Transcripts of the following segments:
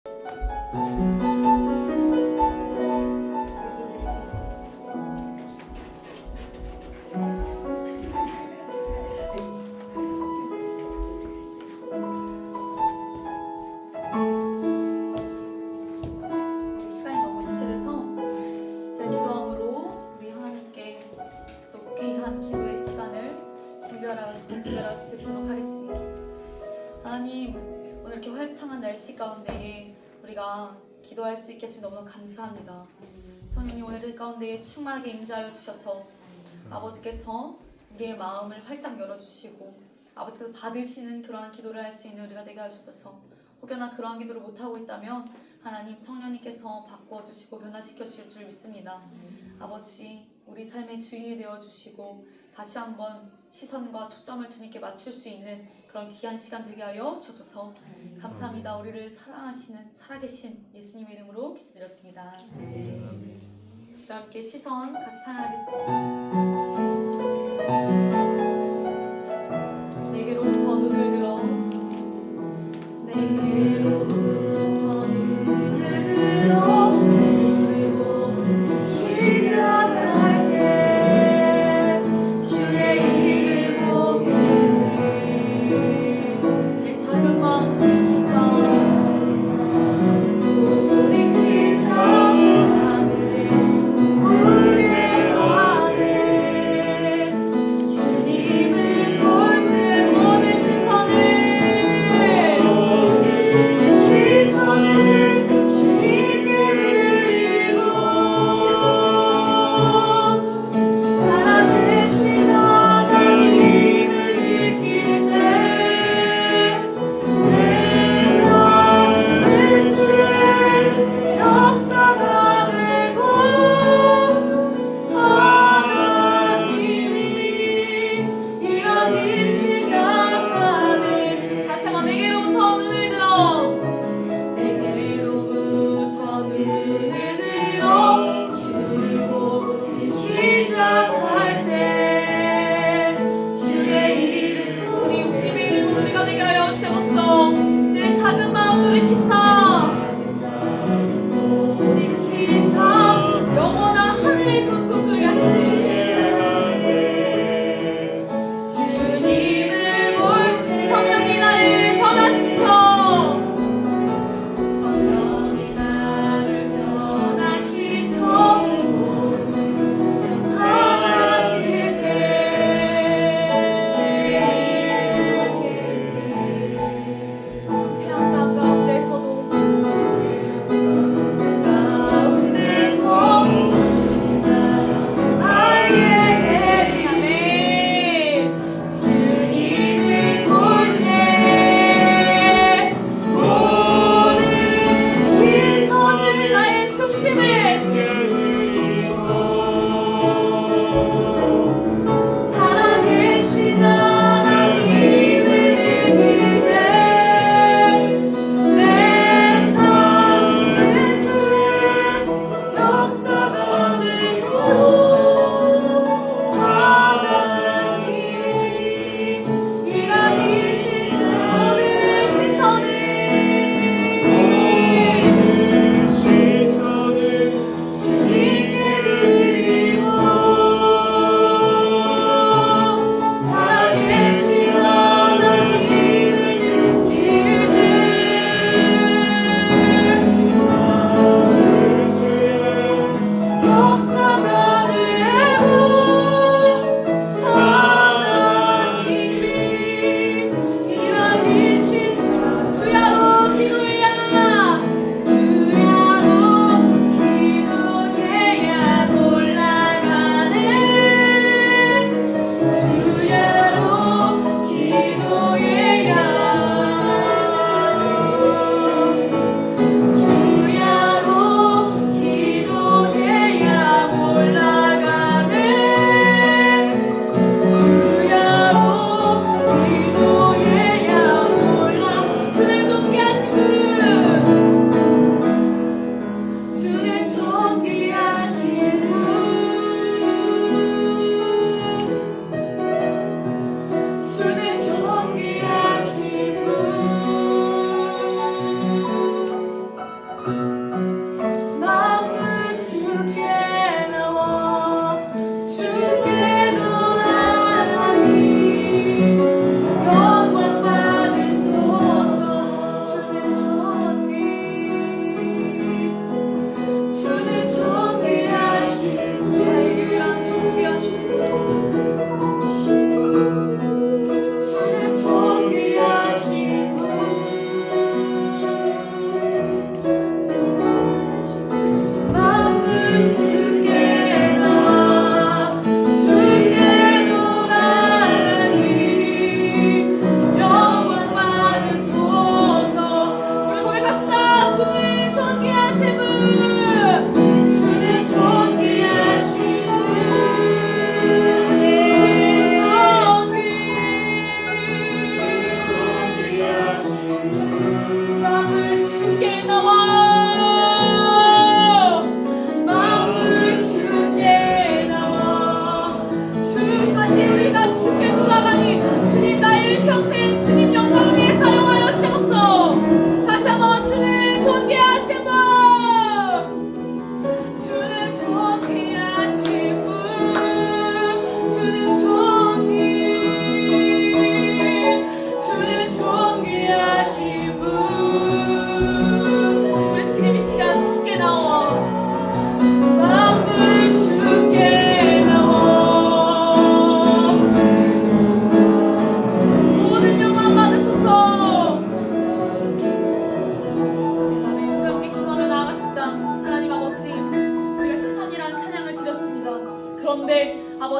시간이 너무 지체돼서 제가 기도함으로 우리 하나님께 또 귀한 기도의 시간을 분별하여서 드리도록 하겠습니다. 하나님, 오늘 이렇게 활창한 날씨 가운데에 우리가 기도할 수 있게 해주셔서 너무너무 감사합니다. 성령님, 오늘 가운데에 충만하게 임재하여 주셔서 아버지께서 우리의 마음을 활짝 열어주시고 아버지께서 받으시는 그러한 기도를 할 수 있는 우리가 되게 하셔서, 혹여나 그러한 기도를 못하고 있다면 하나님 성령님께서 바꿔주시고 변화시켜 주실 줄 믿습니다. 아버지, 우리 삶의 주인이 되어주시고 다시 한번 시선과 초점을 주님께 맞출 수 있는 그런 귀한 시간 되게 하여 주셔서 감사합니다. 우리를 사랑하시는 살아계신 예수님의 이름으로 기도드렸습니다. 다 함께 시선 같이 찬양하겠습니다. 내게로부터 눈을 들어, 내게로부터 눈을 들어 주를 보기 시작할 때 주의 일을 보겠네. 내 작은 마음 돌이키사 하늘에 무대하네. 주님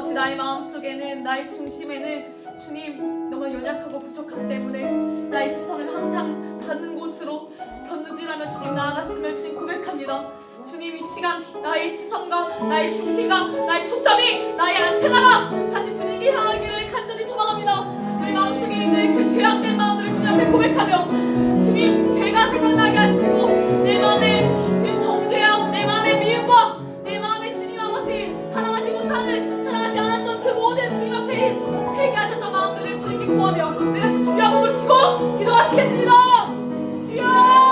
아버지 나의 마음속에는 나의 중심에는 주님 너무 연약하고 부족함 때문에 나의 시선을 항상 닿는 곳으로 견누질하며 주님 나아갔음을 주님 고백합니다. 주님 이 시간 나의 시선과 나의 중심과 나의 초점이 나의 안테나가 다시 주님이 향하기를 간절히 소망합니다. 우리 마음속에 있는 그 죄악된 마음들을 주님 앞에 고백하며 주님 죄가 생각나게 하시고 내 마음에 주님 정죄함 내 마음의 미움과 내 마음에 주님 아버지 사랑하지 못하는 사랑하지 않았던 그 모든 주님 앞에 회개하셨던 마음들을 주님께 구하며 우리 같이 주여 한번 부르시고 기도하시겠습니다. 주여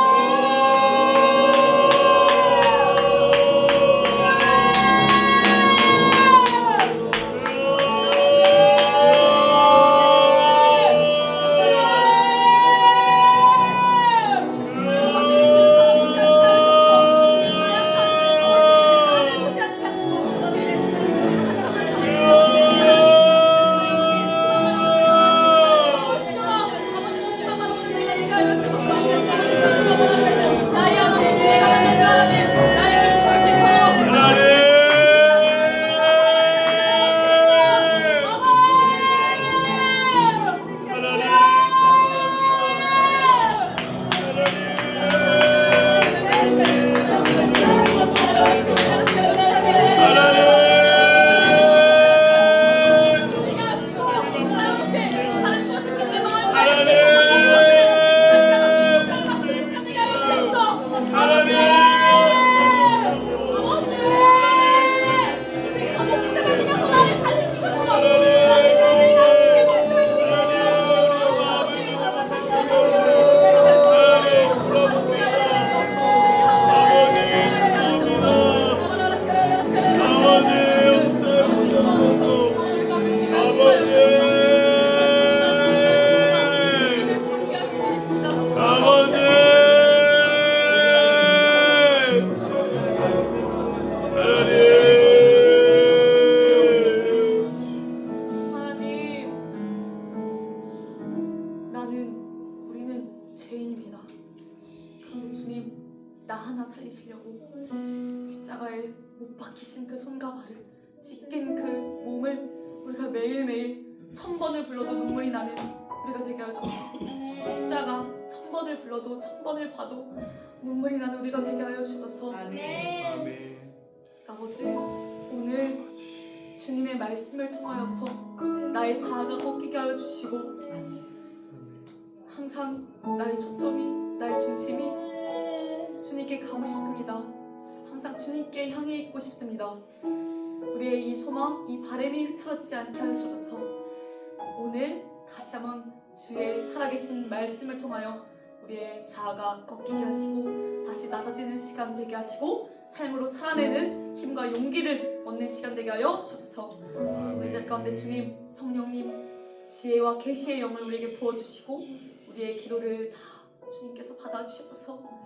나 하나 살리시려고 십자가에 못 박히신 그 손과 발을 찢긴 그 몸을 우리가 매일매일 1000번을 불러도 눈물이 나는 우리가 되게 하셔서 십자가 1000번을 불러도 1000번을 봐도 눈물이 나는 우리가 되게 하여 주셔서 아멘. 아버지 오늘 주님의 말씀을 통하여서 나의 자아가 꺾이게 하여 주시고 항상 나의 초점이 나의 중심이 주님께 가고 싶습니다. 항상 주님께 향해 있고 싶습니다. 우리의 이 소망, 이 바람이 흐트러지지 않게 하여 주셔서 오늘 다시 한번 주의 살아계신 말씀을 통하여 우리의 자아가 꺾이게 하시고 다시 낮아지는 시간 되게 하시고 삶으로 살아내는 힘과 용기를 얻는 시간 되게 하여 주셔서 오늘 이 가운데 주님, 성령님 지혜와 계시의 영을 우리에게 부어주시고 우리의 기도를 다 주님께서 받아주셔서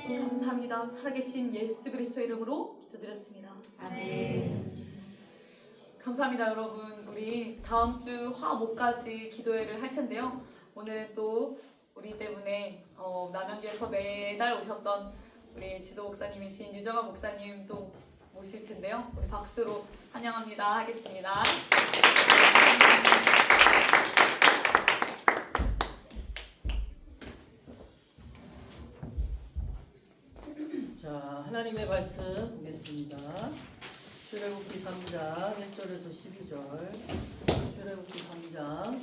감사합니다. 살아계신 예수 그리스도의 이름으로 기도드렸습니다. 아멘. 감사합니다. 여러분 우리 다음 주 화목까지 기도회를 할 텐데요. 오늘 또 우리 때문에 남양주에서 매달 오셨던 우리 지도 목사님이신 유정환 목사님 또 모실 텐데요. 우리 박수로 환영합니다. 하겠습니다. 자, 하나님의 말씀 보겠습니다. 출애굽기 3장 1절에서 12절. 출애굽기 3장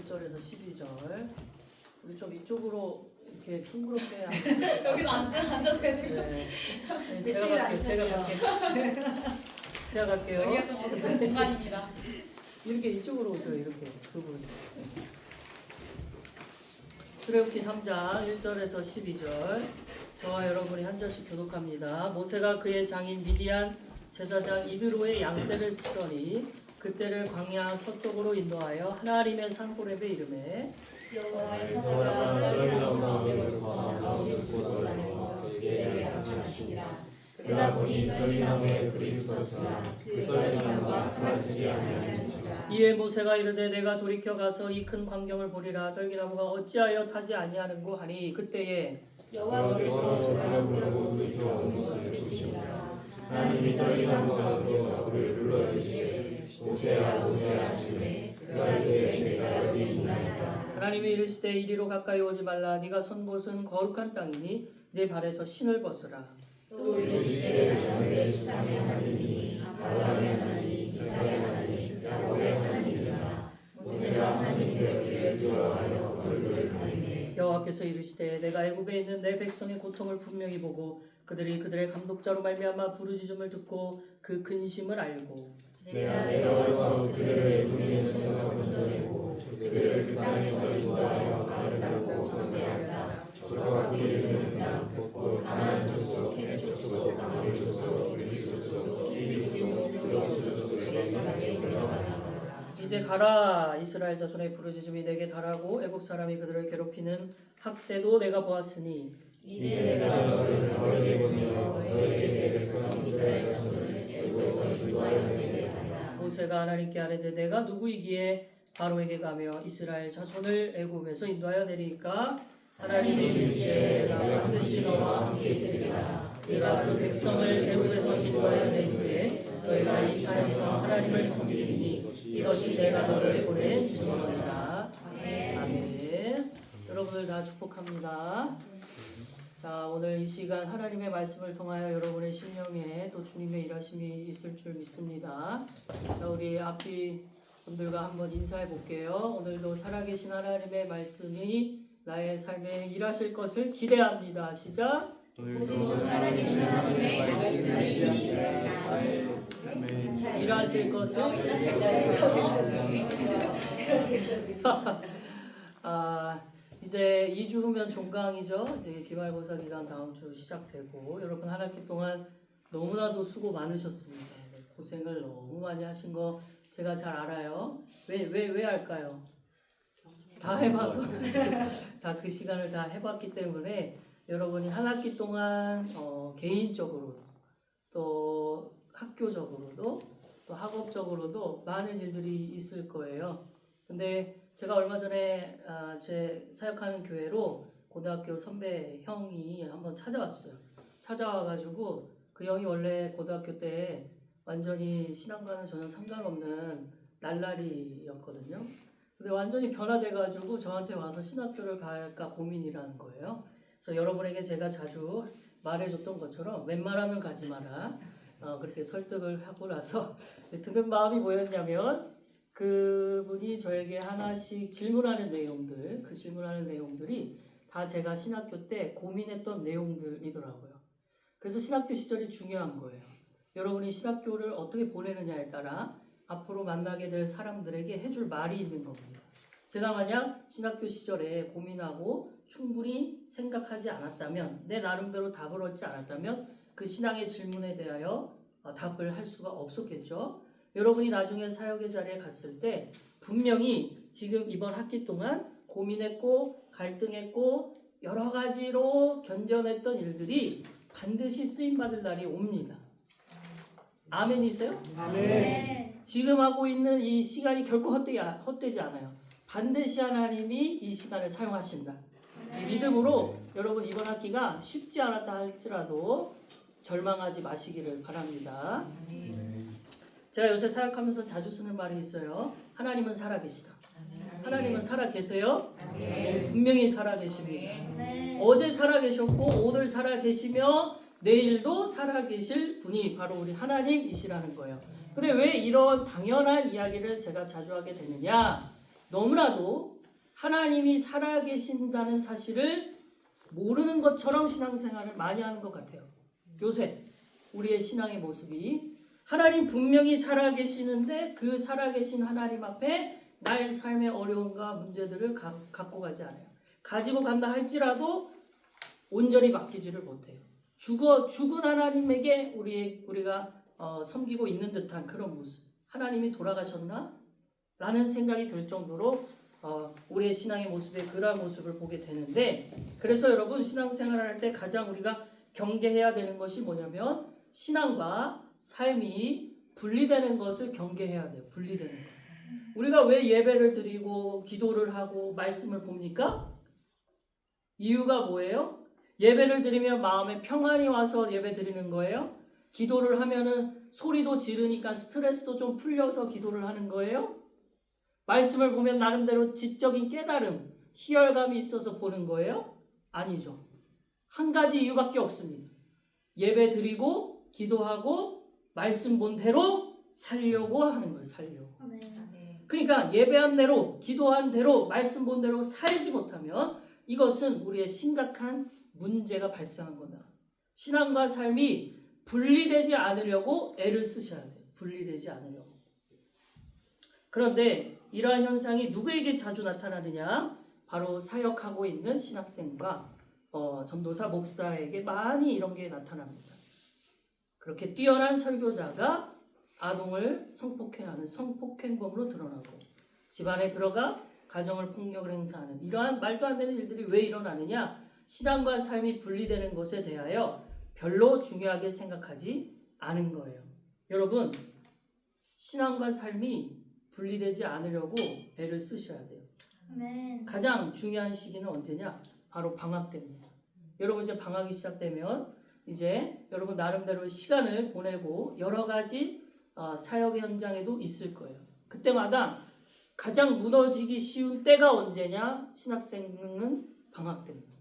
1절에서 12절. 우리 좀 이쪽으로 이렇게 둥그렇게 여기도 앉아서 해야 돼요. 네. 제가 갈게요. 여기가 좀 어색한 공간입니다. 이렇게 이쪽으로 오세요. 이렇게 두 분. 출애굽기 3장 1절에서 12절. 저와 여러분이 한 절씩 교독합니다. 모세가 그의 장인 미디안 제사장 이드로의 양떼를 치더니 그때를 광야 서쪽으로 인도하여 하나림의 산 호렙에 이르매 여호와의 사자가 너희 가운데 가운데 곳에서 그에게 나타나시니라. 그러다 보니 떨기나무에 불이 붙었으나 그 떨기나무가 사라지지 아니하니라. 이에 모세가 이르되 내가 돌이켜 가서 이 큰 광경을 보리라. 떨기나무가 어찌하여 타지 아니하는고 하니 그때에 여호와께서 저를 부르고 돌이켜 온 것을 주시니라. 하나님이 떨기나무가 들어와 그를 불러주시되 모세야 모세야 하시매 그가 이르되 내가 여기 있나이다. 하나님이 이르시되 이리로 가까이 오지 말라. 네가 선 곳은 거룩한 땅이니 네 발에서 신을 벗으라. 또 이르시되 나는 내 조상의 하나님이니 아브라함의 하나님 이삭의 하나님 야곱의 하나님이라. 모세가 하나님의 여기에 들어가여 얼굴을 가리매 여호와께서 이르시되 내가 애굽에 있는 내 백성의 고통을 분명히 보고 그들이 그들의 감독자로 말미암아 부르짖음을 듣고 그 근심을 알고 내가 와서 그들을 애굽에서 건져내고 그들을 그 땅에서 인도하여 말을 닦고 건배한다. 저가 그들을 땅 곧 가나안 족속 헷 족속 아모리 족속 브리스 족속 히브리 족속 두로스 족속에게 끌려가라. 이제 가라. 이스라엘 자손의 부르짖음이 내게 달하고 애굽 사람이 그들을 괴롭히는 학대도 내가 보았으니 이제 내가 너를 너에게 보내어 너에게 내 백성 이스라엘 자손을 애굽에서 인도하여 내게하리라. 모세가 하나님께 아뢰되 내가 누구이기에 바로에게 가며 이스라엘 자손을 애굽에서 인도하여 내리까 하나님이 이르시되 내가 반드시 너와 함께 있으리라. 내가 그 백성을 애굽에서 인도하여 낸 후에 너희가 이 산에서 하나님을 섬기리니 이것이 내가 너를 보낸 증거니라. 아멘. 여러분을 다 축복합니다. 자, 오늘 이 시간 하나님의 말씀을 통하여 여러분의 심령에 또 주님의 일하심이 있을 줄 믿습니다. 자, 우리 앞뒤 분들과 한번 인사해 볼게요. 오늘도 살아계신 하나님의 말씀이 나의 삶에 일하실 것을 기대합니다. 시작. 오늘도 살아계신 하나님의 말씀이 나의 삶에 일하실 것을 이제 2주 후면 종강이죠. 이제 기말고사 기간 다음 주 시작되고 여러분 한 학기 동안 너무나도 수고 많으셨습니다. 고생을 너무 많이 하신 거 제가 잘 알아요. 왜 할까요? 다 해봐서 다 그 시간을 다 해봤기 때문에 여러분이 한 학기 동안 개인적으로도 또 학교적으로도 또 학업적으로도 많은 일들이 있을 거예요. 근데 제가 얼마 전에 제 사역하는 교회로 고등학교 선배 형이 한번 찾아왔어요. 찾아와가지고 그 형이 원래 고등학교 때 완전히 신앙과는 전혀 상관없는 날라리였거든요. 근데 완전히 변화돼가지고 저한테 와서 신학교를 갈까 고민이라는 거예요. 그래서 여러분에게 제가 자주 말해줬던 것처럼 웬만하면 가지 마라. 그렇게 설득을 하고 나서 드는 마음이 뭐였냐면 그분이 저에게 하나씩 질문하는 내용들, 그 질문하는 내용들이 다 제가 신학교 때 고민했던 내용들이더라고요. 그래서 신학교 시절이 중요한 거예요. 여러분이 신학교를 어떻게 보내느냐에 따라 앞으로 만나게 될 사람들에게 해줄 말이 있는 겁니다. 제가 만약 신학교 시절에 고민하고 충분히 생각하지 않았다면, 내 나름대로 답을 얻지 않았다면 그 신앙의 질문에 대하여 답을 할 수가 없었겠죠. 여러분이 나중에 사역의 자리에 갔을 때 분명히 지금 이번 학기 동안 고민했고 갈등했고 여러 가지로 견뎌냈던 일들이 반드시 쓰임받을 날이 옵니다. 아멘이세요? 아멘. 지금 하고 있는 이 시간이 결코 헛되지 않아요. 반드시 하나님이 이 시간을 사용하신다. 이 믿음으로 여러분 이번 학기가 쉽지 않았다 할지라도 절망하지 마시기를 바랍니다. 제가 요새 사역하면서 자주 쓰는 말이 있어요. 하나님은 살아계시다. 하나님은 살아계세요? 분명히 살아계십니다. 어제 살아계셨고 오늘 살아계시며 내일도 살아계실 분이 바로 우리 하나님이시라는 거예요. 근데 왜 이런 당연한 이야기를 제가 자주 하게 되느냐? 너무나도 하나님이 살아계신다는 사실을 모르는 것처럼 신앙생활을 많이 하는 것 같아요. 요새 우리의 신앙의 모습이 하나님 분명히 살아계시는데 그 살아계신 하나님 앞에 나의 삶의 어려움과 문제들을 갖고 가지 않아요. 가지고 간다 할지라도 온전히 맡기지를 못해요. 죽은 하나님에게 우리가 섬기고 있는 듯한 그런 모습. 하나님이 돌아가셨나? 라는 생각이 들 정도로 우리의 신앙의 모습에 그러한 모습을 보게 되는데, 그래서 여러분 신앙생활을 할 때 가장 우리가 경계해야 되는 것이 뭐냐면 신앙과 삶이 분리되는 것을 경계해야 돼요. 분리되는 것. 우리가 왜 예배를 드리고 기도를 하고 말씀을 봅니까? 이유가 뭐예요? 예배를 드리면 마음에 평안이 와서 예배 드리는 거예요? 기도를 하면은 소리도 지르니까 스트레스도 좀 풀려서 기도를 하는 거예요? 말씀을 보면 나름대로 지적인 깨달음, 희열감이 있어서 보는 거예요? 아니죠. 한 가지 이유밖에 없습니다. 예배 드리고 기도하고 말씀 본 대로 살려고 하는 거예요. 살려고. 그러니까 예배한 대로 기도한 대로 말씀 본 대로 살지 못하면 이것은 우리의 심각한 문제가 발생한 거다. 신앙과 삶이 분리되지 않으려고 애를 쓰셔야 돼요. 분리되지 않으려고. 그런데 이러한 현상이 누구에게 자주 나타나느냐? 바로 사역하고 있는 신학생과 전도사, 목사에게 많이 이런 게 나타납니다. 그렇게 뛰어난 설교자가 아동을 성폭행하는 성폭행범으로 드러나고 집안에 들어가 가정을 폭력을 행사하는 이러한 말도 안 되는 일들이 왜 일어나느냐? 신앙과 삶이 분리되는 것에 대하여 별로 중요하게 생각하지 않은 거예요. 여러분, 신앙과 삶이 분리되지 않으려고 애를 쓰셔야 돼요. 가장 중요한 시기는 언제냐? 바로 방학 때입니다. 여러분 이제 방학이 시작되면 이제 여러분 나름대로 시간을 보내고 여러 가지 사역 현장에도 있을 거예요. 그때마다 가장 무너지기 쉬운 때가 언제냐? 신학생은 방학 때입니다.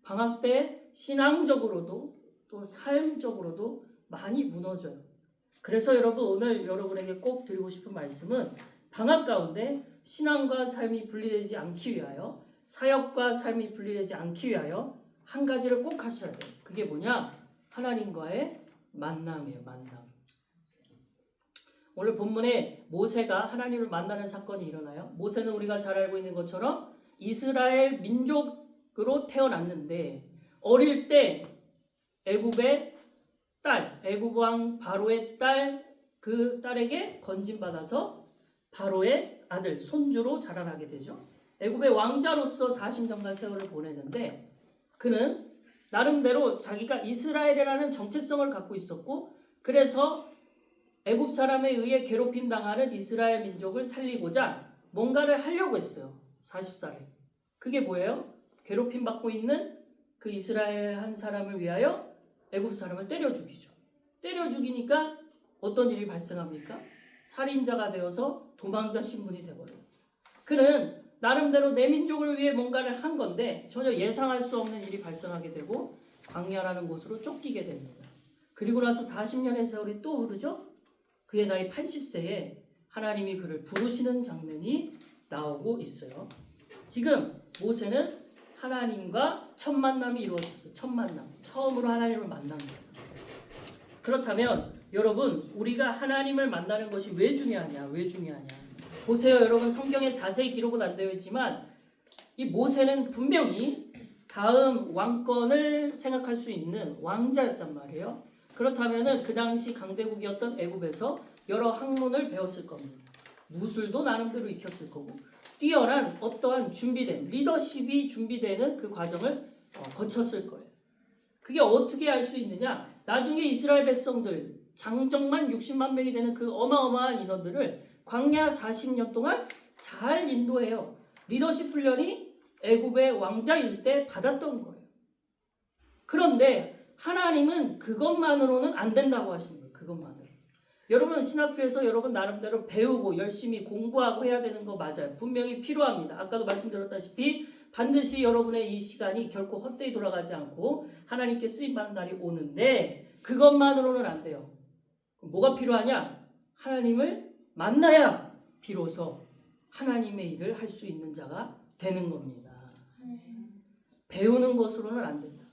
방학 때 신앙적으로도 또 삶적으로도 많이 무너져요. 그래서 여러분 오늘 여러분에게 꼭 드리고 싶은 말씀은 방학 가운데 신앙과 삶이 분리되지 않기 위하여 사역과 삶이 분리되지 않기 위하여 한 가지를 꼭 하셔야 돼요. 그게 뭐냐? 하나님과의 만남이에요. 만남. 오늘 본문에 모세가 하나님을 만나는 사건이 일어나요. 모세는 우리가 잘 알고 있는 것처럼 이스라엘 민족으로 태어났는데 어릴 때 애굽의 딸, 애굽 왕 바로의 딸, 그 딸에게 건진받아서 바로의 아들, 손주로 자라나게 되죠. 애굽의 왕자로서 40년간 세월을 보내는데 그는 나름대로 자기가 이스라엘이라는 정체성을 갖고 있었고 그래서 애굽 사람에 의해 괴롭힘 당하는 이스라엘 민족을 살리고자 뭔가를 하려고 했어요. 40살에. 그게 뭐예요? 괴롭힘 받고 있는 그 이스라엘 한 사람을 위하여 애굽 사람을 때려 죽이죠. 때려 죽이니까 어떤 일이 발생합니까? 살인자가 되어서 도망자 신분이 되버려요. 그는 나름대로 내 민족을 위해 뭔가를 한 건데 전혀 예상할 수 없는 일이 발생하게 되고 광야라는 곳으로 쫓기게 됩니다. 그리고 나서 40년의 세월이 또 흐르죠. 그의 나이 80세에 하나님이 그를 부르시는 장면이 나오고 있어요. 지금 모세는 하나님과 첫 만남이 이루어졌어요. 첫 만남. 처음으로 하나님을 만난 거예요. 그렇다면 여러분 우리가 하나님을 만나는 것이 왜 중요하냐? 왜 중요하냐? 보세요. 여러분 성경에 자세히 기록은 안 되어 있지만 이 모세는 분명히 다음 왕권을 생각할 수 있는 왕자였단 말이에요. 그렇다면 그 당시 강대국이었던 애굽에서 여러 학문을 배웠을 겁니다. 무술도 나름대로 익혔을 거고 뛰어난 어떠한 준비된 리더십이 준비되는 그 과정을 거쳤을 거예요. 그게 어떻게 알 수 있느냐? 나중에 이스라엘 백성들 장정만 60만 명이 되는 그 어마어마한 인원들을 광야 40년 동안 잘 인도해요. 리더십 훈련이 애굽의 왕자일 때 받았던 거예요. 그런데 하나님은 그것만으로는 안 된다고 하시는 거예요. 그것만으로. 여러분 신학교에서 여러분 나름대로 배우고 열심히 공부하고 해야 되는 거 맞아요. 분명히 필요합니다. 아까도 말씀드렸다시피 반드시 여러분의 이 시간이 결코 헛되이 돌아가지 않고 하나님께 쓰임받는 날이 오는데 그것만으로는 안 돼요. 뭐가 필요하냐? 하나님을 만나야 비로소 하나님의 일을 할 수 있는 자가 되는 겁니다. 배우는 것으로는 안 된다.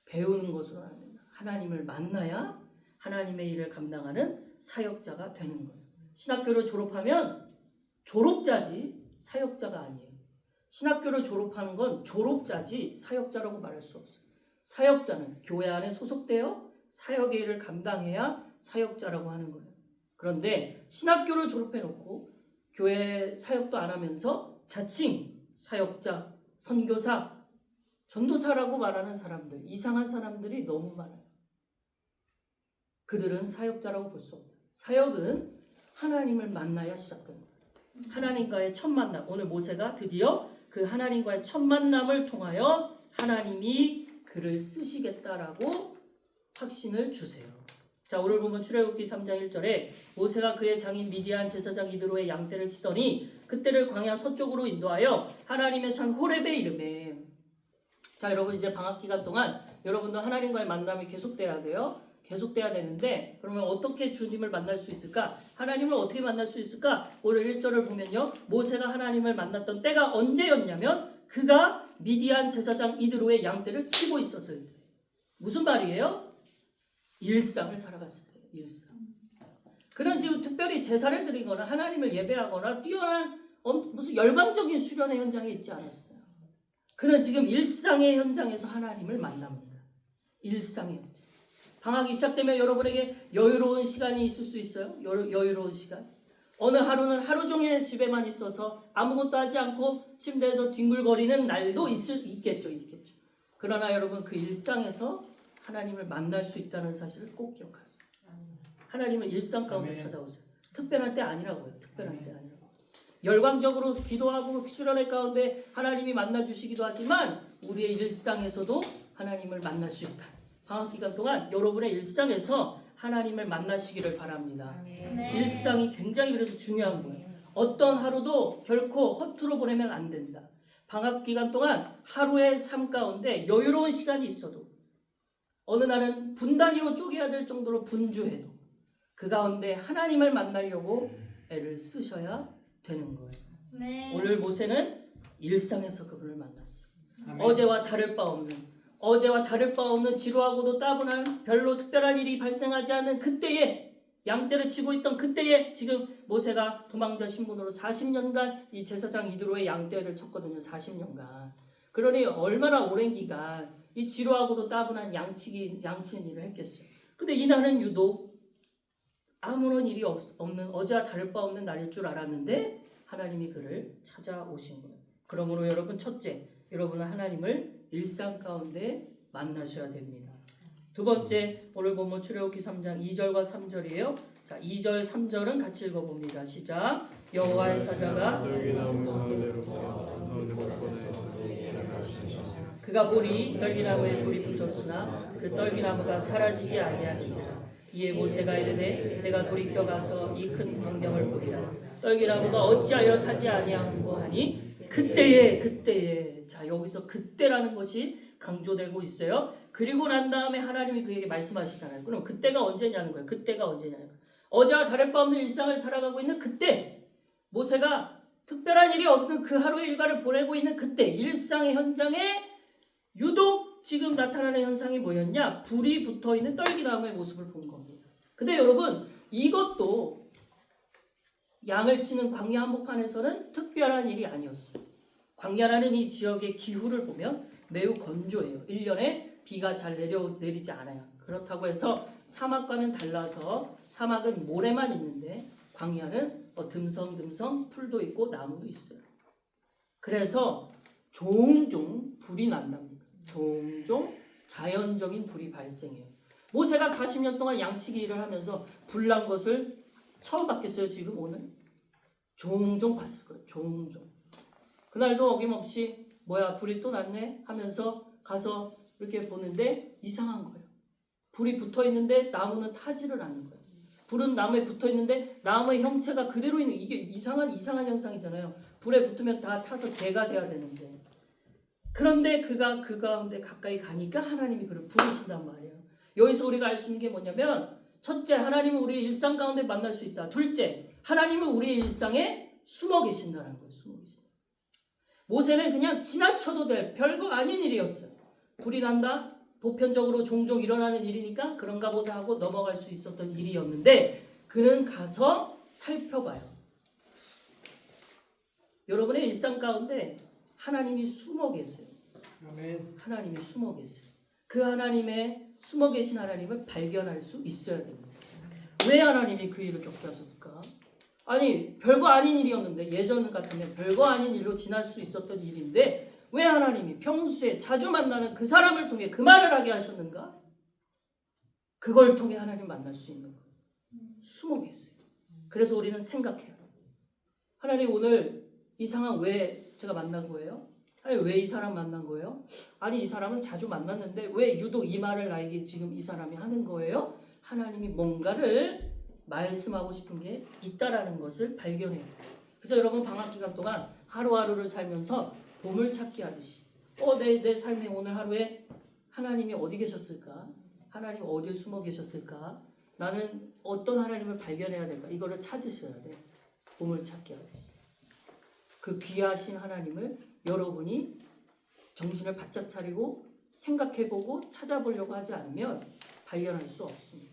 배우는 것으로는 안 된다. 하나님을 만나야 하나님의 일을 감당하는 사역자가 되는 거예요. 신학교를 졸업하면 졸업자지 사역자가 아니에요. 신학교를 졸업하는 건 졸업자지 사역자라고 말할 수 없어요. 사역자는 교회 안에 소속되어 사역의 일을 감당해야 사역자라고 하는 거예요. 그런데 신학교를 졸업해놓고 교회 사역도 안 하면서 자칭 사역자, 선교사, 전도사라고 말하는 사람들, 이상한 사람들이 너무 많아요. 그들은 사역자라고 볼 수 없다. 사역은 하나님을 만나야 시작된다. 하나님과의 첫 만남. 오늘 모세가 드디어 그 하나님과의 첫 만남을 통하여 하나님이 그를 쓰시겠다라고 확신을 주세요. 자, 오늘 보면 출애굽기 3장 1절에 모세가 그의 장인 미디안 제사장 이드로의 양떼를 치더니 그때를 광야 서쪽으로 인도하여 하나님의 산 호렙에 이르매. 자, 여러분 이제 방학 기간 동안 여러분도 하나님과의 만남이 계속돼야 돼요. 계속돼야 되는데 그러면 어떻게 주님을 만날 수 있을까? 하나님을 어떻게 만날 수 있을까? 오늘 1절을 보면요. 모세가 하나님을 만났던 때가 언제였냐면 그가 미디안 제사장 이드로의 양떼를 치고 있었을 때. 무슨 말이에요? 일상을 살아갔을 때. 일상. 그는 지금 특별히 제사를 드리거나 하나님을 예배하거나 뛰어난 무슨 열광적인 수련의 현장에 있지 않았어요. 그는 지금 일상의 현장에서 하나님을 만납니다. 일상의 현장. 방학이 시작되면 여러분에게 여유로운 시간이 있을 수 있어요. 여유로운 시간. 어느 하루는 하루 종일 집에만 있어서 아무것도 하지 않고 침대에서 뒹굴거리는 날도 있겠죠. 그러나 여러분 그 일상에서 하나님을 만날 수 있다는 사실을 꼭 기억하세요. 하나님은 일상 가운데 찾아오세요. 특별한 때 아니라고요. 특별한 때 아니라고. 열광적으로 기도하고 수련회 가운데 하나님이 만나주시기도 하지만 우리의 일상에서도 하나님을 만날 수 있다. 방학 기간 동안 여러분의 일상에서 하나님을 만나시기를 바랍니다. 일상이 굉장히 그래서 중요한 거예요. 어떤 하루도 결코 허투루 보내면 안 된다. 방학 기간 동안 하루의 삶 가운데 여유로운 시간이 있어도 어느 날은 분단위로 쪼개야 될 정도로 분주해도 그 가운데 하나님을 만나려고 애를 쓰셔야 되는 거예요. 네. 오늘 모세는 일상에서 그분을 만났어요. 아멘. 어제와 다를 바 없는 지루하고도 따분한 별로 특별한 일이 발생하지 않은 그때에 양떼를 치고 있던 그때에 지금 모세가 도망자 신분으로 40년간 이 제사장 이드로의 양떼를 쳤거든요. 40년간. 그러니 얼마나 오랜 기간 이 지루하고도 따분한 양치는 일을 했겠어요. 근데 이날은 유독 아무런 일이 없는 어제와 다를 바 없는 날일 줄 알았는데 하나님이 그를 찾아오신 거예요. 그러므로 여러분 첫째, 여러분은 하나님을 일상 가운데 만나셔야 됩니다. 두 번째, 오늘 본문 출애굽기 3장 2절과 3절이에요. 자, 2절, 3절은 같이 읽어봅니다. 시작. 여호와의 사자가 그가 보니 떨기나무에 불이 붙었으나 그 떨기나무가 사라지지 아니하니라. 이에 모세가 이르되 내가 돌이켜 가서 이 큰 광경을 보리라. 떨기나무가 어찌하여 타지 아니하고 하니 그때에 자 여기서 그때라는 것이 강조되고 있어요. 그리고 난 다음에 하나님이 그에게 말씀하시잖아요. 그럼 그때가 언제냐는 거예요. 그때가 언제냐는 거예요. 어제와 다를 바 없는 일상을 살아가고 있는 그때, 모세가 특별한 일이 없는 그 하루의 일과를 보내고 있는 그때, 일상의 현장에 유독 지금 나타나는 현상이 뭐였냐? 불이 붙어있는 떨기나무의 모습을 본 겁니다. 근데 여러분, 이것도 양을 치는 광야 한복판에서는 특별한 일이 아니었어요. 광야라는 이 지역의 기후를 보면 매우 건조해요. 1년에 비가 잘 내리지 않아요. 그렇다고 해서 사막과는 달라서 사막은 모래만 있는데 광야는 듬성듬성 풀도 있고 나무도 있어요. 그래서 종종 불이 난답니다. 종종 자연적인 불이 발생해요. 모세가 40년 동안 양치기 일을 하면서 불난 것을 처음 봤겠어요. 지금 오늘? 종종 봤을 거예요. 종종. 그날도 어김없이 뭐야 불이 또 났네 하면서 가서 이렇게 보는데 이상한 거예요. 불이 붙어 있는데 나무는 타지를 않는 거예요. 불은 나무에 붙어 있는데 나무의 형체가 그대로 있는, 이게 이상한 현상이잖아요. 불에 붙으면 다 타서 재가 돼야 되는데. 그런데 그가 그 가운데 가까이 가니까 하나님이 그를 부르신단 말이에요. 여기서 우리가 알 수 있는 게 뭐냐면, 첫째, 하나님은 우리의 일상 가운데 만날 수 있다. 둘째, 하나님은 우리의 일상에 숨어 계신다는 거예요. 숨어 계신다. 모세는 그냥 지나쳐도 될 별거 아닌 일이었어요. 불이 난다? 보편적으로 종종 일어나는 일이니까 그런가 보다 하고 넘어갈 수 있었던 일이었는데 그는 가서 살펴봐요. 여러분의 일상 가운데 하나님이 숨어 계세요. 아멘. 하나님이 숨어 계세요. 그 하나님의 숨어 계신 하나님을 발견할 수 있어야 됩니다. 왜 하나님이 그 일을 겪게 하셨을까? 아니 별거 아닌 일이었는데, 예전 같으면 별거 아닌 일로 지날 수 있었던 일인데 왜 하나님이 평소에 자주 만나는 그 사람을 통해 그 말을 하게 하셨는가? 그걸 통해 하나님 만날 수 있는 거예요. 숨어 계세요. 그래서 우리는 생각해요. 하나님 오늘 이 상황 왜 제가 만난 거예요? 아니 왜 이 사람 만난 거예요? 아니 이 사람은 자주 만났는데 왜 유독 이 말을 나에게 지금 이 사람이 하는 거예요? 하나님이 뭔가를 말씀하고 싶은 게 있다라는 것을 발견해요. 그래서 여러분 방학 기간 동안 하루하루를 살면서 보물찾기 하듯이 내 삶의 오늘 하루에 하나님이 어디 계셨을까? 하나님 어디에 숨어 계셨을까? 나는 어떤 하나님을 발견해야 될까? 이거를 찾으셔야 돼. 보물찾기 하듯이. 그 귀하신 하나님을 여러분이 정신을 바짝 차리고 생각해보고 찾아보려고 하지 않으면 발견할 수 없습니다.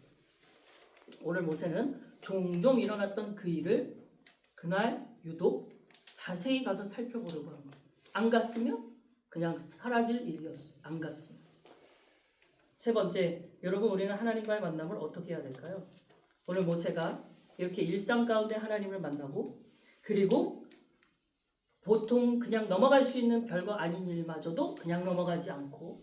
오늘 모세는 종종 일어났던 그 일을 그날 유독 자세히 가서 살펴보려고 한 거예요. 안 갔으면 그냥 사라질 일이었어요. 안 갔으면. 세 번째, 여러분 우리는 하나님과의 만남을 어떻게 해야 될까요? 오늘 모세가 이렇게 일상 가운데 하나님을 만나고 그리고 보통 그냥 넘어갈 수 있는 별거 아닌 일마저도 그냥 넘어가지 않고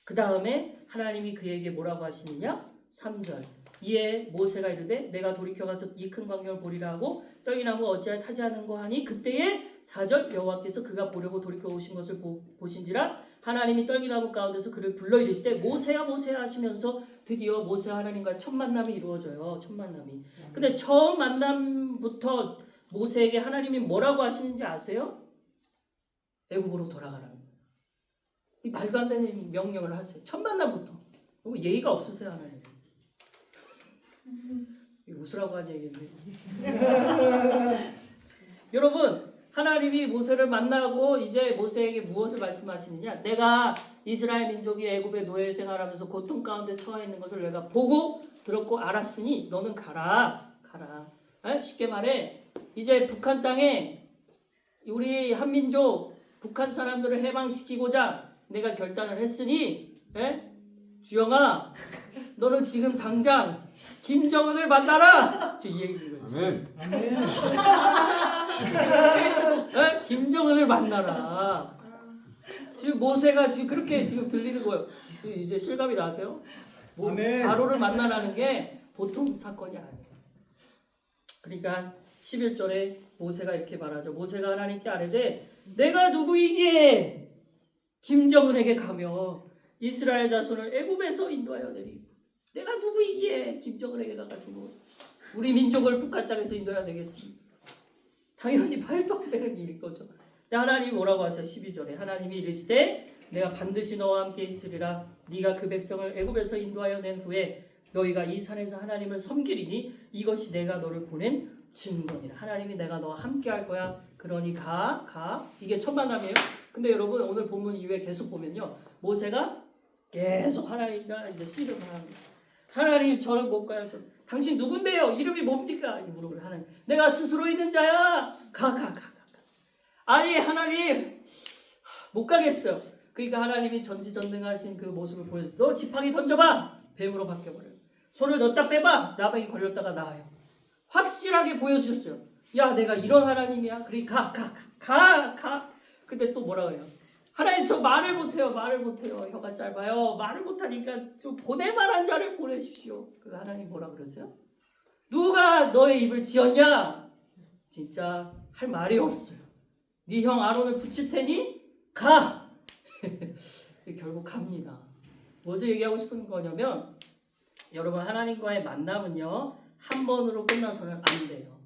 그 다음에 하나님이 그에게 뭐라고 하시느냐? 3절 이에 모세가 이르되 내가 돌이켜가서 이 큰 광경을 보리라 하고 떡이 나무 어찌하여 타지 않은고 하니 그때에 4절 여호와께서 그가 보려고 돌이켜 오신 것을 보신지라 하나님이 떨기나무 가운데서 그를 불러 이르시되 모세야 모세야 하시면서 드디어 모세와 하나님과 첫 만남이 이루어져요. 첫 만남이. 근데 처음 만남부터 모세에게 하나님이 뭐라고 하시는지 아세요? 애국으로 돌아가라는 거예요. 이 말도 안 되는 명령을 하세요. 첫 만남부터. 너무 예의가 없으세요 하나님. 웃으라고 하지 얘기인데. 여러분 하나님이 모세를 만나고 이제 모세에게 무엇을 말씀하시느냐? 내가 이스라엘 민족이 애굽의 노예 생활하면서 고통 가운데 처해 있는 것을 내가 보고 들었고 알았으니 너는 가라. 쉽게 말해 이제 북한 땅에 우리 한민족 북한 사람들을 해방시키고자 내가 결단을 했으니 주영아 너는 지금 당장 김정은을 만나라. 이 얘기인 거지. 아멘. 김정은을 만나라. 지금 모세가 지금 그렇게 지금 들리는 거예요. 이제 실감이 나세요? 바로를 만나라는 게 보통 사건이 아니에요. 그러니까 11절에 모세가 이렇게 말하죠. 모세가 하나님께 아뢰되 내가 누구이기에 김정은에게 가며 이스라엘 자손을 애굽에서 인도하여 내리고 내가 누구이기에 김정은에게 가가지고 우리 민족을 북한 땅에서 인도해야 되겠습니까? 당연히 말도 안 되는 일일 거죠. 근데 하나님이 뭐라고 하세요? 12절에 하나님이 이르시되 내가 반드시 너와 함께 있으리라. 네가 그 백성을 애굽에서 인도하여 낸 후에 너희가 이 산에서 하나님을 섬기리니 이것이 내가 너를 보낸 증거니라. 하나님이 내가 너와 함께 할 거야. 그러니 가. 이게 첫 만남이에요. 근데 여러분 오늘 본문 이후에 계속 보면요. 모세가 계속 하나님과 이제 씨름을 합니다. 하나님 저는 못 가요. 당신 누군데요? 이름이 뭡니까? 이 물어보는 하나님. 내가 스스로 있는 자야. 가. 아니 하나님 못 가겠어요. 그러니까 하나님이 전지전능하신 그 모습을 보여줘. 너 지팡이 던져봐. 뱀으로 바뀌어버려요. 손을 넣었다 빼봐. 나병이 걸렸다가 나아요. 확실하게 보여주셨어요. 야 내가 이런 하나님이야. 그래 가. 근데 또 뭐라 그래요? 하나님 저 말을 못해요. 혀가 짧아요. 말을 못하니까 좀 보낼만한 자를 보내십시오. 그 하나님 뭐라 그러세요? 누가 너의 입을 지었냐? 진짜 할 말이 없어요. 네 형 아론을 붙일 테니 가. 결국 갑니다. 무엇을 얘기하고 싶은 거냐면 여러분 하나님과의 만남은요 한 번으로 끝나서는 안 돼요.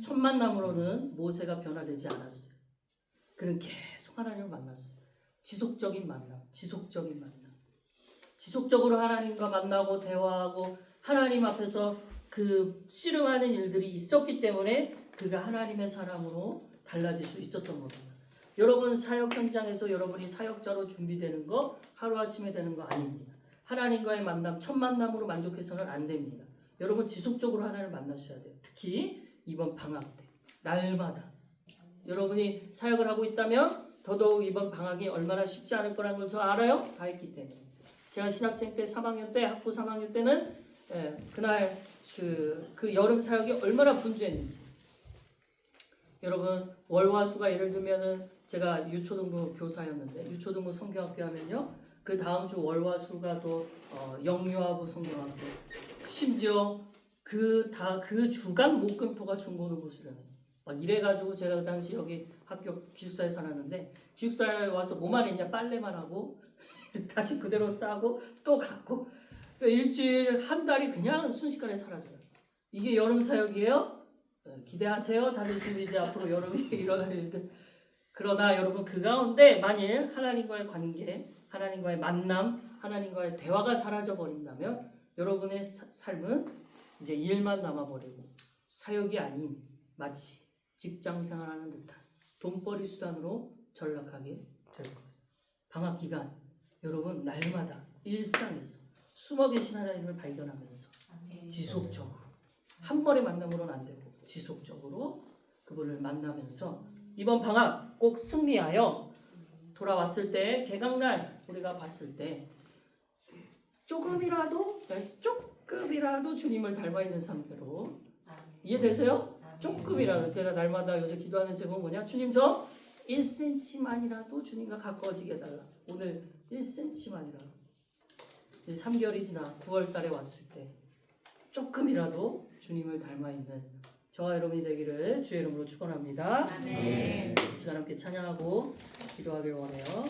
첫 만남으로는 모세가 변화되지 않았어요. 그는 계속 하나님을 만났어요. 지속적인 만남. 지속적으로 하나님과 만나고 대화하고 하나님 앞에서 그 씨름하는 일들이 있었기 때문에 그가 하나님의 사람으로 달라질 수 있었던 겁니다. 여러분 사역 현장에서 여러분이 사역자로 준비되는 거 하루아침에 되는 거 아닙니다. 하나님과의 만남, 첫 만남으로 만족해서는 안 됩니다. 여러분 지속적으로 하나님을 만나셔야 돼요. 특히 이번 방학 때 날마다 여러분이 사역을 하고 있다면 더더욱 이번 방학이 얼마나 쉽지 않을 거라는 걸 저 알아요. 다 했기 때문에. 제가 신학생 때 3학년 때 학부 3학년 때는 그날 그 여름 사역이 얼마나 분주했는지. 여러분 월화수가 예를 들면은 제가 유초등부 교사였는데 유초등부 성경학교 하면요 그 다음 주 월화수가 또 영유아부 성경학교 심지어 그 주간 목금토가 중고등부 수련회 막 이래가지고 제가 그 당시 여기 학교 기숙사에 살았는데 기숙사에 와서 뭐만 했냐? 빨래만 하고 다시 그대로 싸고 또 가고 일주일 한 달이 그냥 순식간에 사라져요. 이게 여름 사역이에요? 기대하세요. 다들 지금 이제 앞으로 여름이 일어날 일들. 그러나 여러분 그 가운데 만일 하나님과의 관계, 하나님과의 만남, 하나님과의 대화가 사라져 버린다면 여러분의 삶은 이제 일만 남아버리고 사역이 아닌 마치 직장 생활하는 듯한 돈벌이 수단으로 전락하게 될 거예요. 방학 기간 여러분 날마다 일상에서 숨어 계신 하나님을 발견하면서 지속적으로 한 번의 만남으로는 안 되고 지속적으로 그분을 만나면서 이번 방학 꼭 승리하여 돌아왔을 때 개강날 우리가 봤을 때 조금이라도 주님을 닮아 있는 상태로 이해되세요? 조금이라도 제가 날마다 요새 기도하는 제목은 뭐냐? 주님 저 1cm만이라도 주님과 가까워지게 해달라. 오늘 1cm만이라도 이제 3개월이 지나 9월 달에 왔을 때 조금이라도 주님을 닮아 있는 저와 여러분이 되기를 주의 이름으로 축원합니다. 아멘. 이 시간 함께 찬양하고 기도하길 원해요.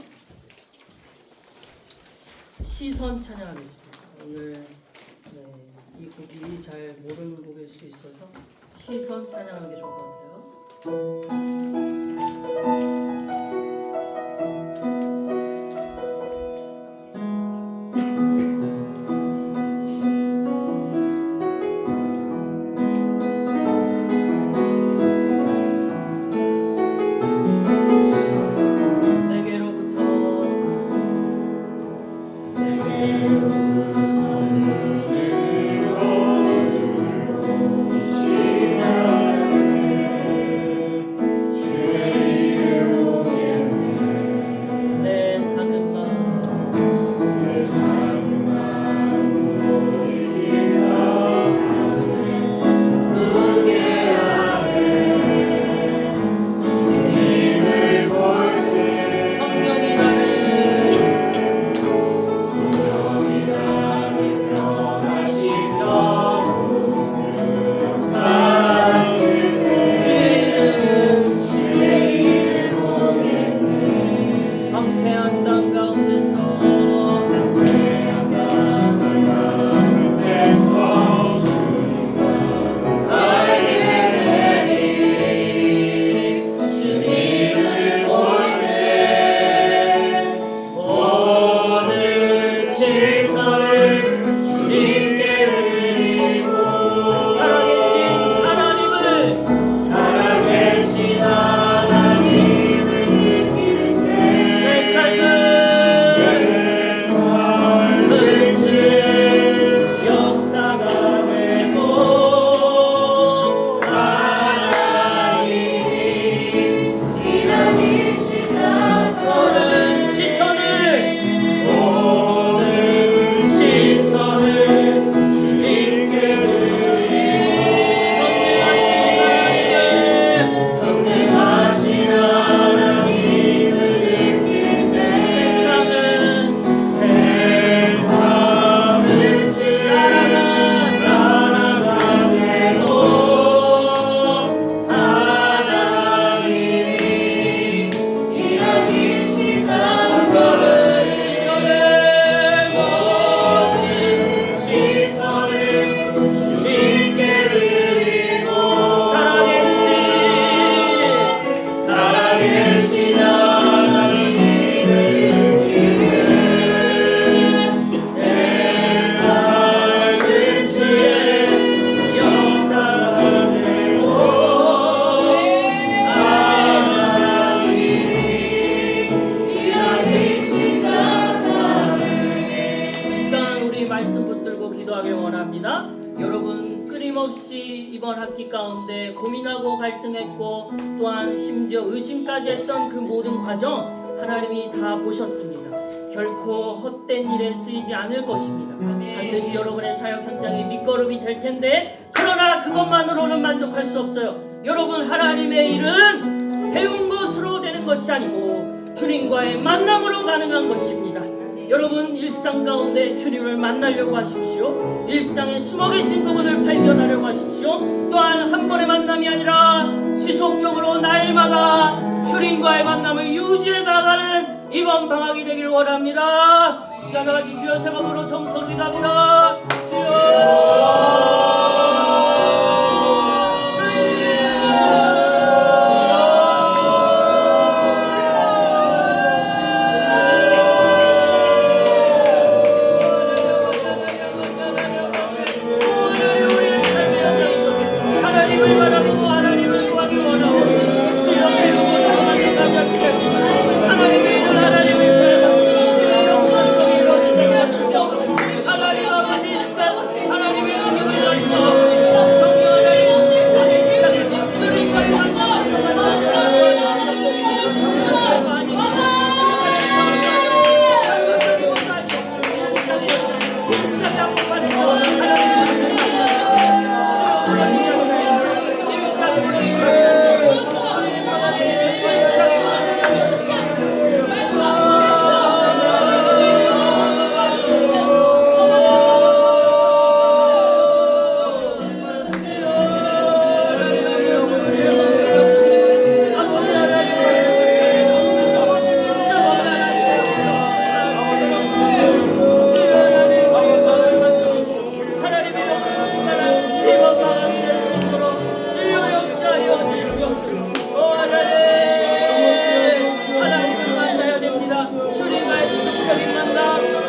시선 찬양하겠습니다. 오늘 이 곡이 잘 모르는 곡일 수 있어서 시선 찬양하는 게 좋을 것 같아요. 이번 학기 가운데 고민하고 갈등했고 또한 심지어 의심까지 했던 그 모든 과정 하나님이 다 보셨습니다. 결코 헛된 일에 쓰이지 않을 것입니다. 반드시 여러분의 사역 현장이 밑거름이 될 텐데 그러나 그것만으로는 만족할 수 없어요. 여러분 하나님의 일은 배운 것으로 되는 것이 아니고 주님과의 만남으로 가능한 것입니다. 여러분 일상 가운데 주님을 만나려고 하십시오. 일상에 숨어 계신 그분을 발견하려고 하십시오. 또한 한 번의 만남이 아니라 지속적으로 날마다 주님과의 만남을 유지해 나가는 이번 방학이 되길 원합니다. 시간 다 같이 주여 세번으로 통성으로 기도합니다. 주여. 하나님을 바라보고 하나님을 구하서 원하오니 주여 배우고 주어가는 자식들 하나님의 이름 하나님을 찾아서 주의 역사 속에 이루어지게 하시며 하나님 아버지 이 시간 하나님의 능력을 넘쳐 성령 하나님 하나님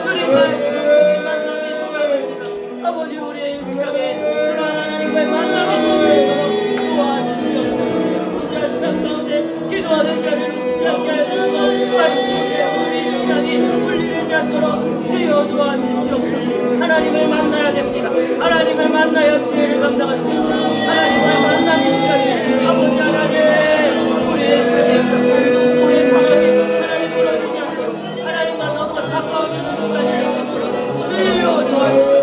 주님과의 관계를 아버지 우리의 일상에 그러한 하나님과의 만남이 있도록 도와주시옵소서. 무지한 삶 가운데 기도하는 자리를 놓치지 않게 하시고 말씀에 우리 시간이 분리되지 않도록 주여 도와주시옵소서. 하나님을 만나야 됩니다. 하나님을 만나야 죄를 감당할 수 있습니다. 하나님을 만나는 시간이 아버지 하나님 우리의 삶에 있어서 우리의 방법이 하나님 무너지지 않도록 하나님과 너무 가까워지는 시간이 될 수 있도록 주여 도와주시옵소서.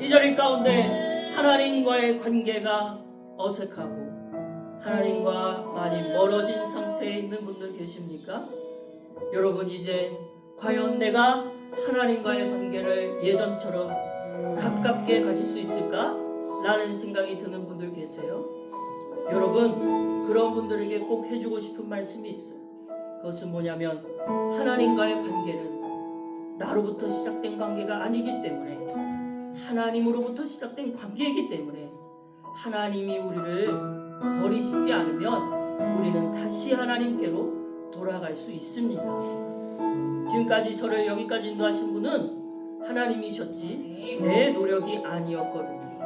이 자리 가운데 하나님과의 관계가 어색하고 하나님과 많이 멀어진 상태에 있는 분들 계십니까? 여러분 이제 과연 내가 하나님과의 관계를 예전처럼 가깝게 가질 수 있을까? 라는 생각이 드는 분들 계세요. 여러분 그런 분들에게 꼭 해주고 싶은 말씀이 있어요. 그것은 뭐냐면 하나님과의 관계는 나로부터 시작된 관계가 아니기 때문에 하나님으로부터 시작된 관계이기 때문에 하나님이 우리를 버리시지 않으면 우리는 다시 하나님께로 돌아갈 수 있습니다. 지금까지 저를 여기까지 인도하신 분은 하나님이셨지 내 노력이 아니었거든요.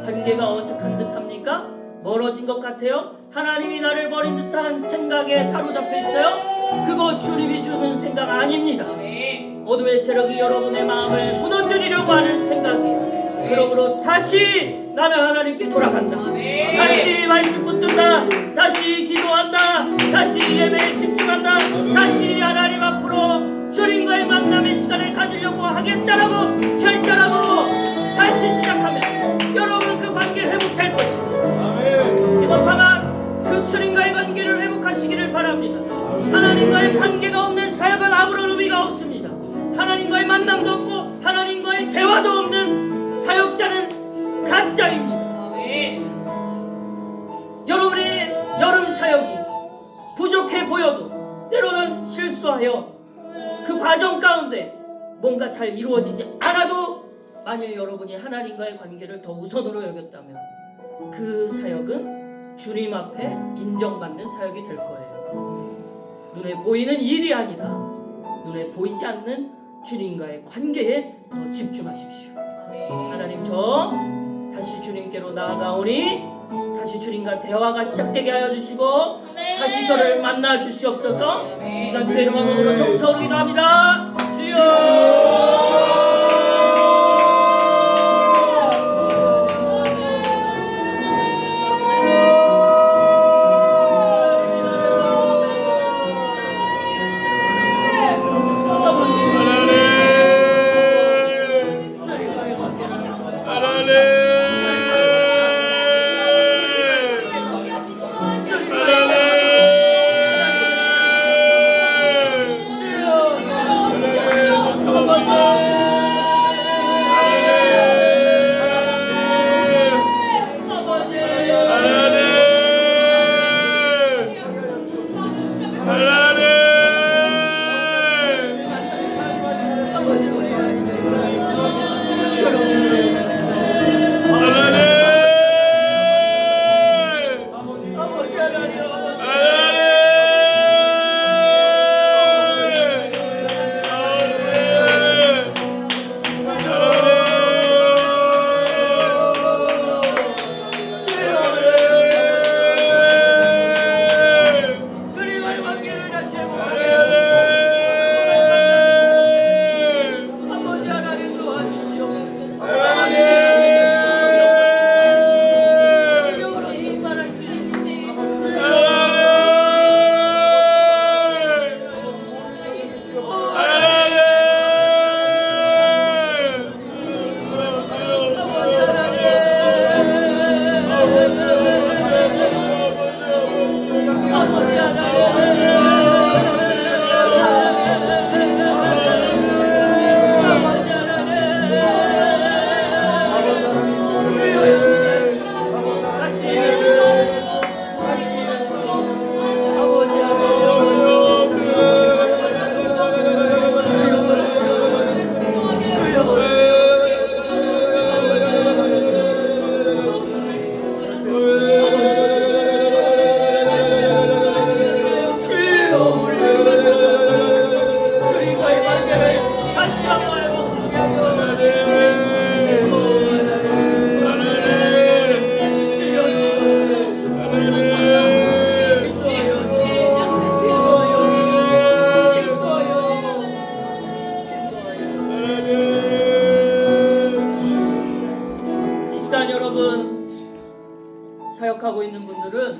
관계가 어색한 듯합니까? 멀어진 것 같아요? 하나님이 나를 버린 듯한 생각에 사로잡혀 있어요? 그거 주님이 주는 생각 아닙니다. 어둠의 세력이 여러분의 마음을 무너뜨리려고 하는 생각이에요. 그러므로 다시 나는 하나님께 돌아간다. 다시 말씀 붙든다. 다시 기도한다. 다시 예배에 집중한다. 다시 하나님 앞으로 주님과의 만남의 시간을 가지려고 하겠다라고 결단하고 다시 시작하면 여러분 그 관계 회복될 것입니다. 이번 방학 그 주님과의 관계를 회복하시기를 바랍니다. 하나님과의 관계가 없는 사역은 아무런 의미가 없습니다. 하나님과의 만남도 없고 하나님과의 대화도 없는 사역자는 가짜입니다. 여러분의 여름 사역이 부족해 보여도 때로는 실수하여 그 과정 가운데 뭔가 잘 이루어지지 않아도 만일 여러분이 하나님과의 관계를 더 우선으로 여겼다면 그 사역은 주님 앞에 인정받는 사역이 될 거예요. 눈에 보이는 일이 아니라 눈에 보이지 않는 주님과의 관계에 더 집중하십시오. 하나님, 저 다시 주님께로 나아가오니 다시 주님과 대화가 시작되게 하여 주시고 다시 저를 만나 주시옵소서. 이 시간 주의 이름으로 부르짖어 통성으로 기도합니다. 주여. 사역하고 있는 분들은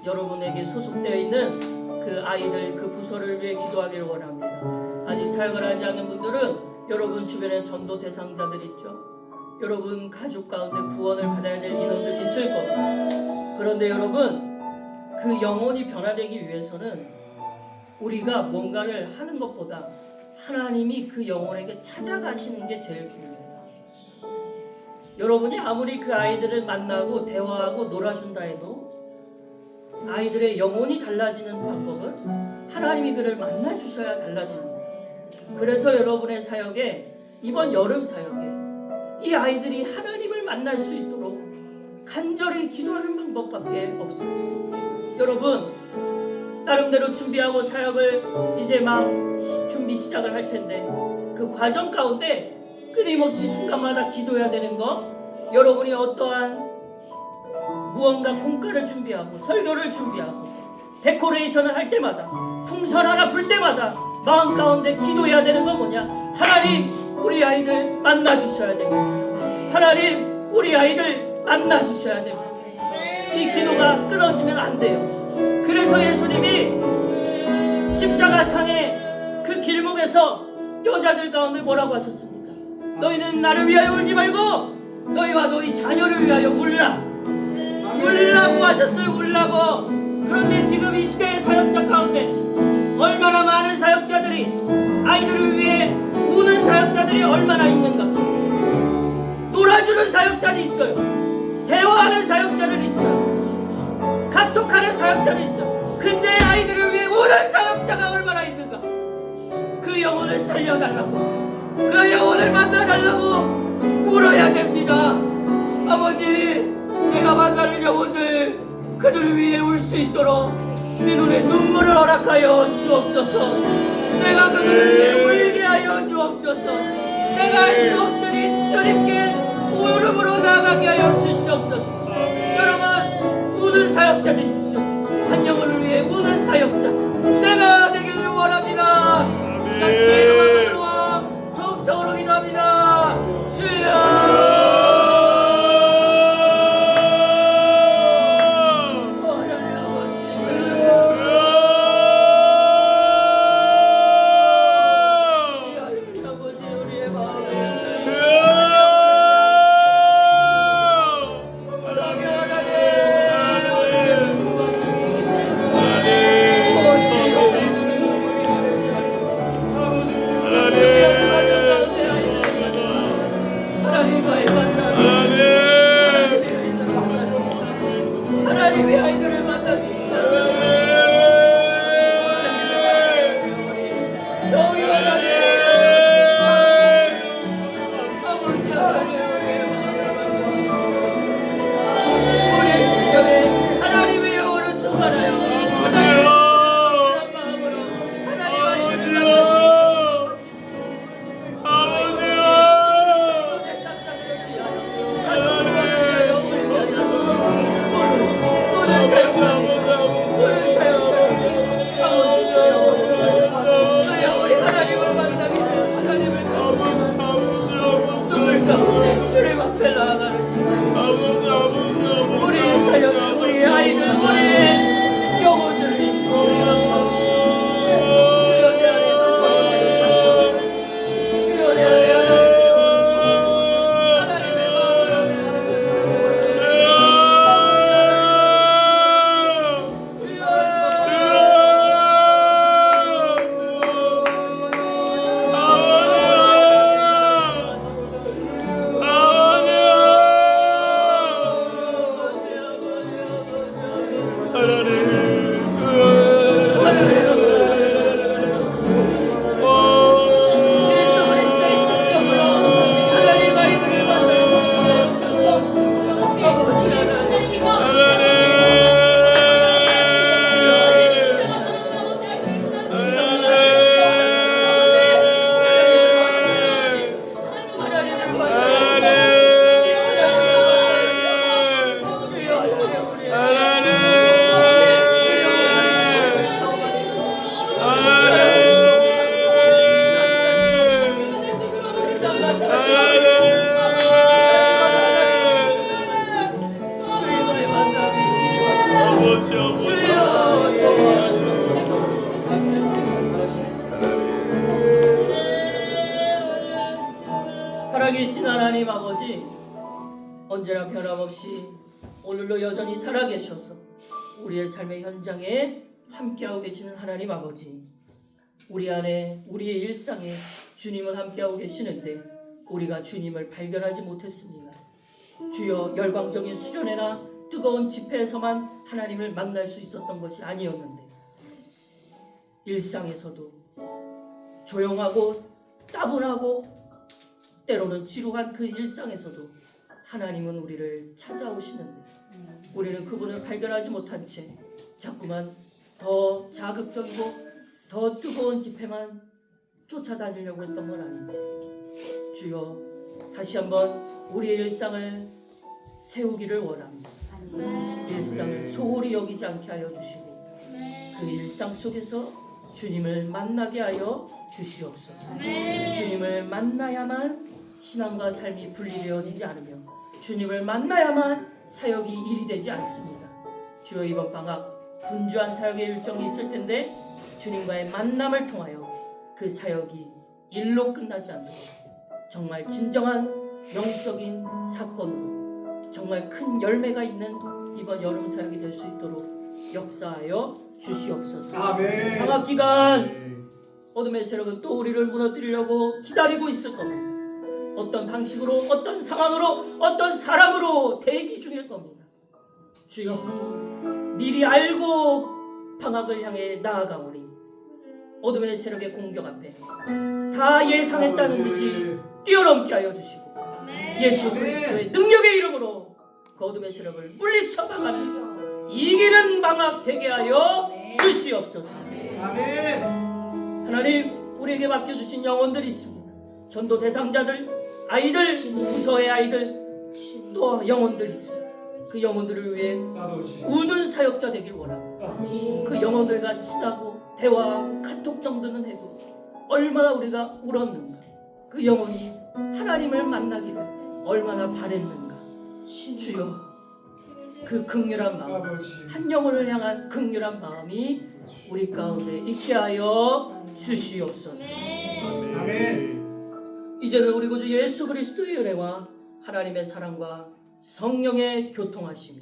여러분에게 소속되어 있는 그 아이들, 그 부서를 위해 기도하기를 원합니다. 아직 사역을 하지 않는 분들은 여러분 주변에 전도 대상자들 있죠. 여러분 가족 가운데 구원을 받아야 될 인원들 있을 겁니다. 그런데 여러분, 그 영혼이 변화되기 위해서는 우리가 뭔가를 하는 것보다 하나님이 그 영혼에게 찾아가시는 게 제일 중요해요. 여러분이 아무리 그 아이들을 만나고 대화하고 놀아준다 해도 아이들의 영혼이 달라지는 방법은 하나님이 그를 만나주셔야 달라지는 거예요. 그래서 여러분의 사역에, 이번 여름 사역에 이 아이들이 하나님을 만날 수 있도록 간절히 기도하는 방법밖에 없습니다. 여러분, 나름대로 준비하고 사역을 이제 막 준비 시작을 할 텐데 그 과정 가운데 끊임없이 순간마다 기도해야 되는 거, 여러분이 어떠한 무언가 공과를 준비하고 설교를 준비하고 데코레이션을 할 때마다 풍선 하나 불 때마다 마음 가운데 기도해야 되는 건 뭐냐? 하나님, 우리 아이들 만나주셔야 됩니다. 하나님, 우리 아이들 만나주셔야 됩니다. 이 기도가 끊어지면 안 돼요. 그래서 예수님이 십자가상의 그 길목에서 여자들 가운데 뭐라고 하셨습니까? 너희는 나를 위하여 울지 말고 너희와 너희 자녀를 위하여 울라고 하셨어요. 울라고. 그런데 지금 이 시대의 사역자 가운데 얼마나 많은 사역자들이, 아이들을 위해 우는 사역자들이 얼마나 있는가. 놀아주는 사역자는 있어요. 대화하는 사역자는 있어요. 카톡하는 사역자는 있어요. 근데 아이들을 위해 우는 사역자가 얼마나 있는가. 그 영혼을 살려달라고, 그 영혼을 만나달라고 울어야 됩니다. 아버지, 내가 만나는 영혼들 그들을 위해 울 수 있도록 내 눈에 눈물을 허락하여 주옵소서. 내가 그들을 위해 울게 하여 주옵소서. 내가 할 수 없으니 주님께 울음으로 나아가게 하여 주시옵소서. 여러분, 우는 사역자 되십시오. 한 영혼을 위해 우는 사역자 내가 되기를 원합니다. 시간 주의 이름 앞에 들어와 더욱 성으로 기도합니다. 주여. 하나님의 아이들을 만나주시다. 성이 하나님, 아버지 하나님, 우리의 심령에 하나님의 영으로 충만하여 하나님의 마음으로 하나님의 아이들을 우리의 자녀들, 우리의 아이들, 우리의 영혼들을 주여 내 안에 하나님의 마음을 살아계신 하나님 아버지, 언제나 변함없이 오늘도 여전히 살아계셔서 우리의 삶의 현장에 함께하고 계시는 하나님 아버지, 우리 안에 우리의 일상에 주님을 함께하고 계시는데 우리가 주님을 발견하지 못했습니다. 주여, 열광적인 수련회나 뜨거운 집회에서만 하나님을 만날 수 있었던 것이 아니었는데 일상에서도 조용하고 따분하고 때로는 지루한 그 일상에서도 하나님은 우리를 찾아오시는데 우리는 그분을 발견하지 못한 채 자꾸만 더 자극적이고 더 뜨거운 집회만 쫓아다니려고 했던 건 아닌지, 주여 다시 한번 우리의 일상을 세우기를 원합니다. 일상을 소홀히 여기지 않게 하여 주시고 그 일상 속에서 주님을 만나게 하여 주시옵소서. 주님을 만나야만 신앙과 삶이 분리되어지지 않으며 주님을 만나야만 사역이 일이 되지 않습니다. 주여, 이번 방학 분주한 사역의 일정이 있을 텐데 주님과의 만남을 통하여 그 사역이 일로 끝나지 않도록 정말 진정한 영적인 사건으로 정말 큰 열매가 있는 이번 여름 사역이 될 수 있도록 역사하여 주시옵소서. 아멘. 방학 기간 어둠의 세력은 또 우리를 무너뜨리려고 기다리고 있을 겁니다. 어떤 방식으로, 어떤 상황으로, 어떤 사람으로 대기 중일 겁니다. 주여, 미리 알고 방학을 향해 나아가오니 어둠의 세력의 공격 앞에 다 예상했다는 듯이 뛰어넘게 하여 주시고 예수 그리스도의 능력의 이름으로 그 어둠의 세력을 물리쳐 나가는 이기는 방학 되게 하여 주시옵소서. 아멘. 하나님, 우리에게 맡겨주신 영혼들이 있습니다. 전도 대상자들, 아이들, 부서의 아이들, 또 영혼들이 있습니다. 그 영혼들을 위해 아버지. 우는 사역자 되길 원합니다. 아버지. 그 영혼들과 친하고 대화하고 카톡 정도는 해도 얼마나 우리가 울었는가. 그 영혼이 하나님을 만나기를 얼마나 바랬는가. 주여, 그 극렬한 마음, 아버지. 한 영혼을 향한 극렬한 마음이 우리 가운데 있게 하여 주시옵소서. 아멘. 이제는 우리 구주 예수 그리스도의 은혜와 하나님의 사랑과 성령의 교통하심이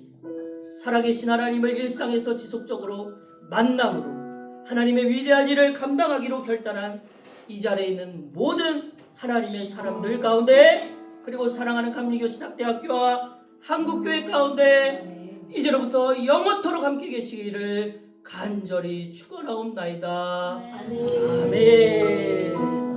살아계신 하나님을 일상에서 지속적으로 만남으로 하나님의 위대한 일을 감당하기로 결단한 이 자리에 있는 모든 하나님의 사람들 가운데, 그리고 사랑하는 감리교 신학대학교와 한국교회 가운데 이제로부터 영원토록 함께 계시기를 간절히 축원하옵나이다. 아멘.